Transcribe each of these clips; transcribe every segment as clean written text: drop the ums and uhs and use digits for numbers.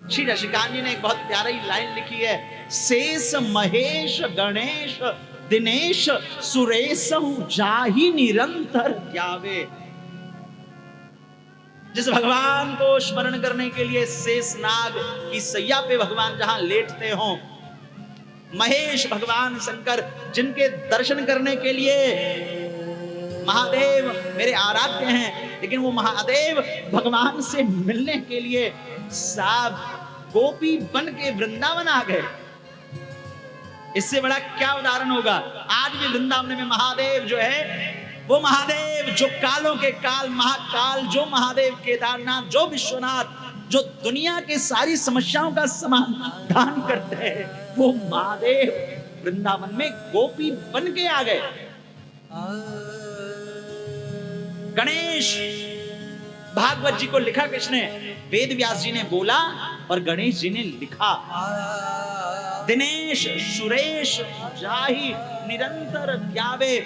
श्री रसिकान जी ने एक बहुत प्यारी लाइन लिखी है, शेष महेश गणेश दिनेश सुरेश जाहि निरंतर ध्यावे। जिस भगवान को स्मरण करने के लिए शेष नाग की सैया पे भगवान जहां लेटते हो, महेश भगवान शंकर जिनके दर्शन करने के लिए महादेव मेरे आराध्य हैं, लेकिन वो महादेव भगवान से मिलने के लिए साब गोपी बन के वृंदावन आ गए। इससे बड़ा क्या उदाहरण होगा। आज भी वृंदावन में महादेव जो है, वो महादेव जो कालों के काल महाकाल, जो महादेव केदारनाथ, जो विश्वनाथ, जो दुनिया के सारी समस्याओं का समाधान करते हैं, वो महादेव वृंदावन में गोपी बन के आ गए। गणेश भागवत जी को लिखा किसने? वेद व्यास जी ने बोला और गणेश जी ने लिखा। दिनेश सुरेश जाहि निरंतर ध्यावे,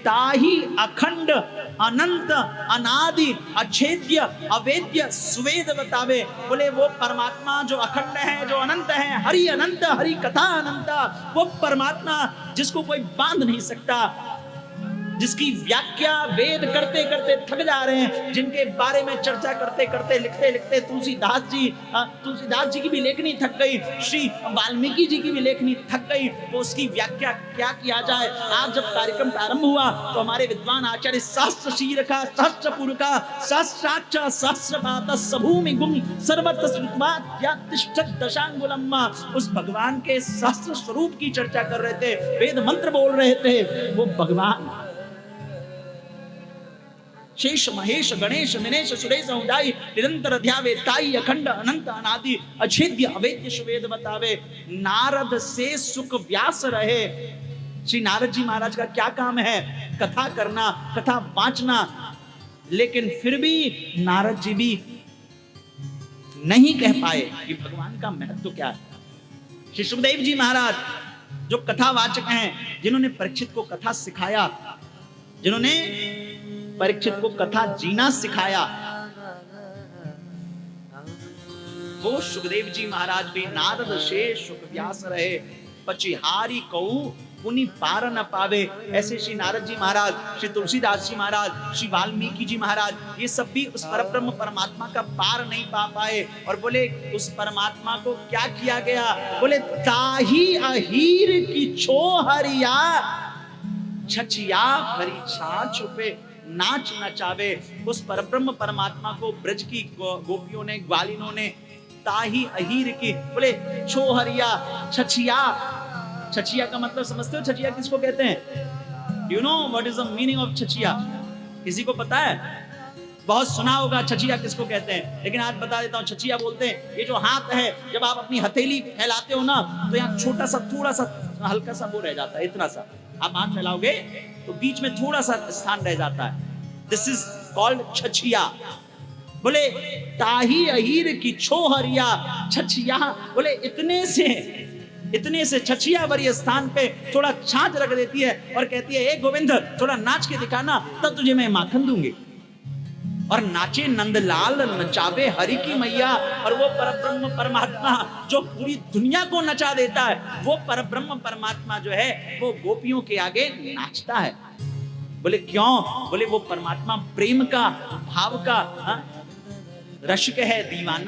ताहि अखंड अनंत अनादि अछेद्य अवेद्य सुवेद बतावे। बोले वो परमात्मा जो अखंड है, जो अनंत है, हरि अनंत, हरि कथा अनंत, वो परमात्मा जिसको कोई बांध नहीं सकता, जिसकी व्याख्या वेद करते करते थक जा रहे हैं, जिनके बारे में चर्चा करते करते लिखते लिखते तुलसीदास जी की भी लेखनी थक गई, श्री वाल्मीकि जी की भी लेखनी थक गई, तो उसकी व्याख्या क्या किया जाए। आज जब कार्यक्रम प्रारंभ हुआ तो हमारे विद्वान आचार्य सहस्त्र शीर का, सहस्त्र पुर का, सहस्राक्ष सहस्रपात सभूमि गुम सर्वत्र श्रुत्वात्यातिष्ठत् दशांगुलम्मा, उस भगवान के सहस्त्र स्वरूप की चर्चा कर रहे थे, वेद मंत्र बोल रहे थे। वो भगवान शेष महेश गणेश दिनेश सुरेश जाहि निरंतर ध्यावे, ताई अखंड अनंत अनादि अछेद्य अवेद्य सुवेद बतावे। नारद से सुख व्यास रहे। श्री नारद जी महाराज का क्या काम है? कथा करना, कथा वाचना, लेकिन फिर भी नारद जी भी नहीं कह पाए कि भगवान का महत्व क्या है। श्री सुखदेव जी महाराज जो कथावाचक हैं, जिन्होंने परीक्षित को कथा सिखाया, जिन्होंने परीक्षित को कथा जीना सिखाया, वो सुखदेव जी महाराज भी नारद से सुख व्यास रहे, पचिहारी कहू पुनि पार न पावे। ऐसे श्री नारद जी महाराज, श्री तुलसीदास जी महाराज, श्री वाल्मीकि जी महाराज, ये सब भी उस परब्रह्म परमात्मा का पार नहीं पा पाए। और बोले उस परमात्मा को क्या किया गया? बोले ताही अहीर की छो हरिया, छछिया हरि छाछ पे नाच नचावे। उस परब्रह्म परमात्मा को ब्रज की गोपियों ने, ग्वालिनों ने ताही अहीर की, बोले छोहरिया छछिया। छछिया का मतलब समझते हो? छछिया किसको कहते हैं? You know what is the meaning of छछिया? किसी को पता है? बहुत सुना होगा छछिया किसको कहते हैं, लेकिन आज बता देता हूँ। छछिया बोलते हैं ये जो हाथ है, जब आप अपनी हथेली फैलाते हो ना, तो यहाँ छोटा सा, थोड़ा सा, हल्का सा वो रह जाता है, इतना सा। आप हाथ फैलाओगे तो बीच में थोड़ा सा स्थान रह जाता है। दिस इज कॉल्ड छछिया। बोले ताही अहीर की छोहरिया छछिया, बोले इतने से छछिया वरी स्थान पे थोड़ा छाछ रख देती है और कहती है, ए गोविंद थोड़ा नाच के दिखाना, तब तुझे मैं माखन दूंगी। और नाचे नंदलाल नचावे हरि की मैया। और वो परब्रह्म परमात्मा जो पूरी दुनिया को नचा देता है, वो परब्रह्म परमात्मा जो है वो गोपियों के आगे नाचता है। बोले क्यों? बोले वो परमात्मा प्रेम का, भाव का रसिक है, दीवाना